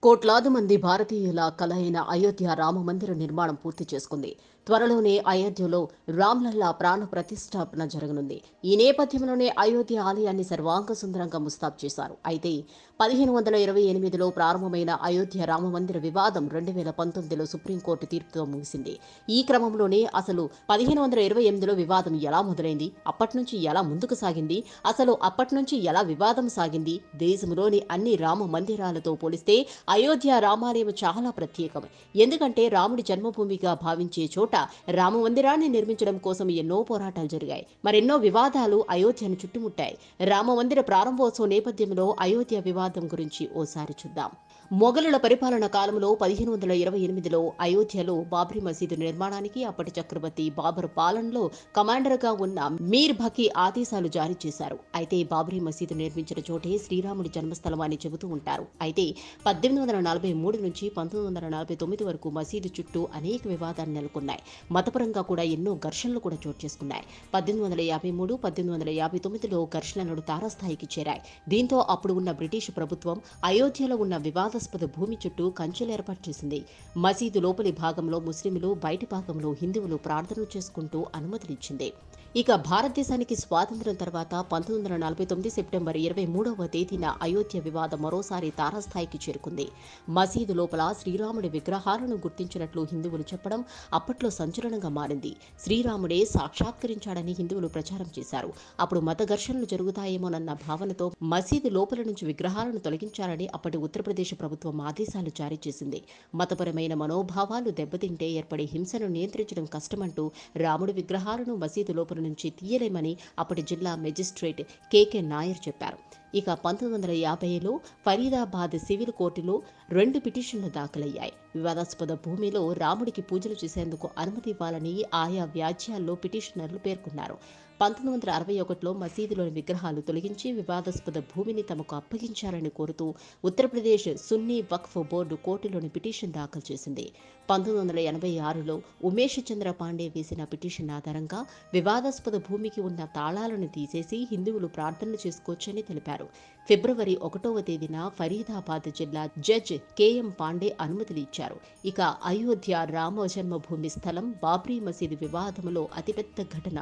కోట్లాది మంది భారతీయుల కల అయిన అయోధ్య రామ మందిర నిర్మాణం పూర్తి చేసుకుంది. త్వరలోనే అయోధ్యలో రామ్లల్లా ప్రాణ ప్రతిష్టాపన జరగనుంది. ఈ నేపథ్యంలోనే అయోధ్య ఆలయాన్ని సర్వాంగ సుందరంగా ముస్తాబు చేశారు. అయితే 1528లో ప్రారంభమైన అయోధ్య రామ మందిర వివాదం 2019లో సుప్రీంకోర్టు తీర్పుతో ముగిసింది. ఈ క్రమంలోనే అసలు 1528లో వివాదం ఎలా మొదలైంది, అప్పట్నుంచి ఎలా ముందుకు సాగింది, అసలు అప్పట్నుంచి ఎలా వివాదం సాగింది, దేశంలోని అన్ని రామ మందిరాలతో పోలిస్తే అయోధ్య రామాలయం చాలా ప్రత్యేకం. ఎందుకంటే రాముడి జన్మభూమిగా భావించే చోట రామ మందిరాన్ని నిర్మించడం కోసం ఎన్నో పోరాటాలు జరిగాయి. మరెన్నో వివాదాలు అయోధ్యను చుట్టుముట్టాయి. రామ మందిర ప్రారంభోత్సవం నేపథ్యంలో అయోధ్య వివాదం గురించి ఓసారి చూద్దాం. మొఘలుల పరిపాలన కాలంలో 1528లో అయోధ్యలో బాబ్రీ మసీదు నిర్మాణానికి అప్పటి చక్రవర్తి బాబర్ పాలనలో కమాండర్గా ఉన్న మీర్ భకీ ఆదేశాలు జారీ చేశారు. అయితే బాబ్రీ మసీదు నిర్మించిన చోటే శ్రీరాముడి జన్మస్థలం అని చెబుతూ ఉంటారు. అయితే 1843 నుంచి 1949 వరకు మసీదు చుట్టూ అనేక వివాదాలు నెలకొన్నాయి. మతపరంగా కూడా ఎన్నో ఘర్షణలు కూడా చోటు చేసుకున్నాయి. 1853, 1859లో ఘర్షణలు తారాస్థాయికి చేరాయి. దీంతో అప్పుడు ఉన్న బ్రిటిష్ ప్రభుత్వం అయోధ్యలో ఉన్న వివాదాస్పద భూమి చుట్టూ కంచెలు ఏర్పాటు చేసింది. మసీదు లోపలి భాగంలో ముస్లింలు, బయటి భాగంలో హిందువులు ప్రార్థనలు చేసుకుంటూ అనుమతినిచ్చింది. ఇక భారతదేశానికి స్వాతంత్ర్యం తర్వాత 1949 సెప్టెంబర్ 23వ తేదీన అయోధ్య వివాదం మరోసారి తారాస్థాయికి చేరుకుంది. మసీదు లోపల శ్రీరాముడి విగ్రహాలను గుర్తించినట్లు హిందువులు చెప్పడం అప్పట్లో సంచలనంగా మారింది. శ్రీరాముడే సాక్షాత్కరించాడని హిందువులు ప్రచారం చేశారు. అప్పుడు మత ఘర్షణలు జరుగుతాయేమోనన్న భావనతో మసీదు లోపల నుంచి విగ్రహాలను తొలగించాలని అప్పటి ఉత్తరప్రదేశ్ ప్రభుత్వం ఆదేశాలు జారీ చేసింది. మతపరమైన మనోభావాలు దెబ్బతింటే ఏర్పడే హింసను నియంత్రించడం కష్టమంటూ రాముడి విగ్రహాలను మసీదు లోపల నుంచి తీయలేమని అప్పటి జిల్లా మెజిస్ట్రేట్ కె నాయర్ చెప్పారు. ఇక 1950లో ఫరీదాబాద్ సివిల్ కోర్టులో 2 పిటిషన్లు దాఖలయ్యాయి. వివాదాస్పద భూమిలో రాముడికి పూజలు చేసేందుకు అనుమతి ఇవ్వాలని ఆయా వ్యాజ్యాల్లో పిటిషనర్లు పేర్కొన్నారు. 1961లో మసీదులోని విగ్రహాలు తొలగించి వివాదాస్పద భూమిని తమకు అప్పగించాలని కోరుతూ ఉత్తరప్రదేశ్ సున్నీ వక్ఫ్ బోర్డు కోర్టులోని పిటిషన్ దాఖలు చేసింది. 1986లో ఉమేష్ చంద్ర పాండే వేసిన పిటిషన్ ఆధారంగా వివాదాస్పద భూమికి ఉన్న తాళాలను తీసేసి హిందువులు ప్రార్థనలు చేసుకోవచ్చని తెలిపారు. ఫిబ్రవరి 1వ తేదీన ఫరీదాబాద్ జిల్లా జడ్జ్ కెఎం పాండే అనుమతులు ఇచ్చారు. ఇక అయోధ్య రామ జన్మభూమి స్థలం బాబ్రీ మసీదు వివాదంలో అతిపెద్ద ఘటన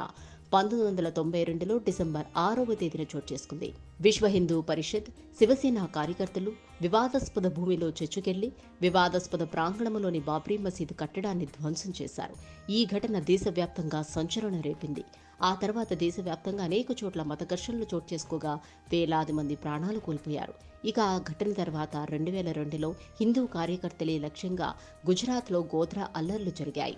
1992లో డిసెంబర్ 6వ తేదీన చోటు చేసుకుంది. విశ్వ హిందూ పరిషత్, శివసేన కార్యకర్తలు వివాదాస్పద భూమిలో చొచ్చుకెళ్లి వివాదాస్పద ప్రాంగణంలోని బాబ్రీ మసీదు కట్టడాన్ని ధ్వంసం చేశారు. ఈ ఘటన దేశవ్యాప్తంగా సంచలనం రేపింది. ఆ తర్వాత దేశవ్యాప్తంగా అనేక చోట్ల మత ఘర్షణలు చోటు చేసుకోగా వేలాది మంది ప్రాణాలు కోల్పోయారు. ఇక ఆ ఘటన తర్వాత 2002లో హిందూ కార్యకర్తలే లక్ష్యంగా గుజరాత్లో గోధ్రా అల్లర్లు జరిగాయి.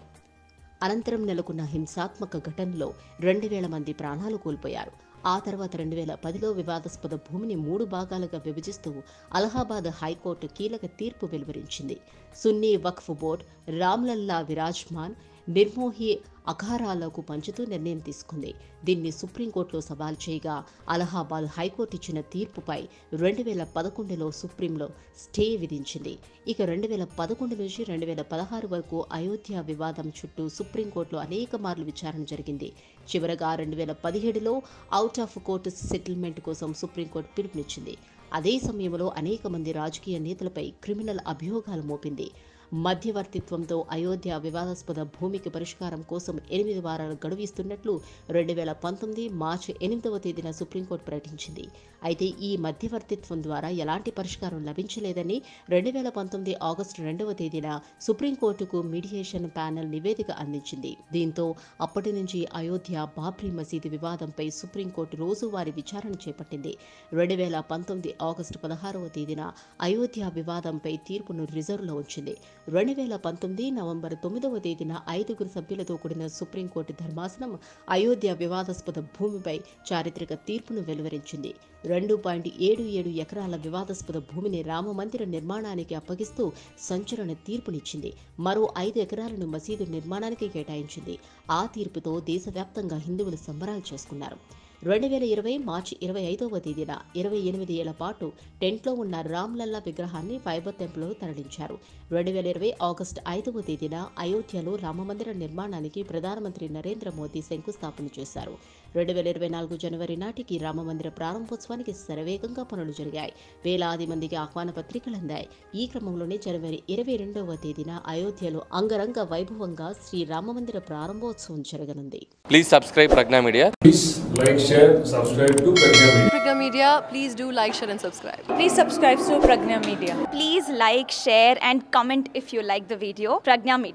అనంతరం నెలకొన్న హింసాత్మక ఘటనలో 2000 మంది ప్రాణాలు కోల్పోయారు. ఆ తర్వాత 2010లో వివాదాస్పద భూమిని 3 భాగాలుగా విభజిస్తూ అలహాబాద్ హైకోర్టు కీలక తీర్పు వెలువరించింది. సున్నీ వక్ఫ్ బోర్డు రామ్లల్లా విరాజ్మాన్ నిర్మోహి అఖారాలకు పంచుతూ నిర్ణయం తీసుకుంది. దీన్ని సుప్రీంకోర్టులో సవాల్ చేయగా అలహాబాద్ హైకోర్టు ఇచ్చిన తీర్పుపై 2011లో సుప్రీంలో స్టే విధించింది. ఇక 2011 నుంచి 2016 వరకు అయోధ్య వివాదం చుట్టూ సుప్రీంకోర్టులో అనేక మార్లు విచారణ జరిగింది. చివరగా 2017లో అవుట్ ఆఫ్ కోర్టు సెటిల్మెంట్ కోసం సుప్రీంకోర్టు పిలుపునిచ్చింది. అదే సమయంలో అనేక మంది రాజకీయ నేతలపై క్రిమినల్ అభియోగాలు మోపింది. మధ్యవర్తిత్వంతో అయోధ్య వివాదాస్పద భూమికి పరిష్కారం కోసం 8 వారాల గడువు ఇస్తున్నట్లు 2019 మార్చి 8వ తేదీన సుప్రీంకోర్టు ప్రకటించింది. అయితే ఈ మధ్యవర్తిత్వం ద్వారా ఎలాంటి పరిష్కారం లభించలేదని 2019 ఆగస్టు 2వ తేదీన సుప్రీంకోర్టుకు మీడియేషన్ ప్యానెల్ నివేదిక అందించింది. దీంతో అప్పటి నుంచి అయోధ్య బాబ్రీ మసీదు వివాదంపై సుప్రీంకోర్టు రోజువారీ విచారణ చేపట్టింది. 2019 ఆగస్టు 16వ తేదీన అయోధ్య వివాదంపై తీర్పును రిజర్వ్లో ఉంచింది. 2019 నవంబర్ 9వ తేదీన 5 సభ్యులతో కూడిన సుప్రీంకోర్టు ధర్మాసనం అయోధ్య వివాదాస్పద భూమిపై చారిత్రక తీర్పును వెలువరించింది. 2.77 ఎకరాల వివాదాస్పద భూమిని రామ మందిర నిర్మాణానికి అప్పగిస్తూ సంచలన తీర్పునిచ్చింది. మరో 5 ఎకరాలను మసీదు నిర్మాణానికి కేటాయించింది. ఆ తీర్పుతో దేశవ్యాప్తంగా హిందువులు సంబరాలు చేసుకున్నారు. 2020 మార్చి 25వ తేదీన 28 ఏళ్ల పాటు టెంట్లో ఉన్న రామ్లల్లా విగ్రహాన్ని ఫైబర్ టెంపుల్కు తరలించారు. 2020 ఆగస్టు 5వ తేదీన అయోధ్యలో రామమందిర నిర్మాణానికి ప్రధానమంత్రి నరేంద్ర మోదీ శంకుస్థాపన చేశారు. 2024 జనవరి నాటికి రామమందిర ప్రారంభోత్సవానికి శరవేగంగా పనులు జరిగాయి. వేలాది మందికి ఆహ్వాన పత్రికలు అందాయి. ఈ క్రమంలోనే జనవరి 22వ తేదీన అయోధ్యలో అంగరంగ వైభవంగా శ్రీ రామమందిర ప్రారంభోత్సవం జరగనుంది. Please subscribe Pragna Media. Please like, share, subscribe to Pragna Media. Pragna Media, please do like, share and subscribe. Please subscribe to Pragna Media. Please like, share and comment if you like the video. Pragna Media.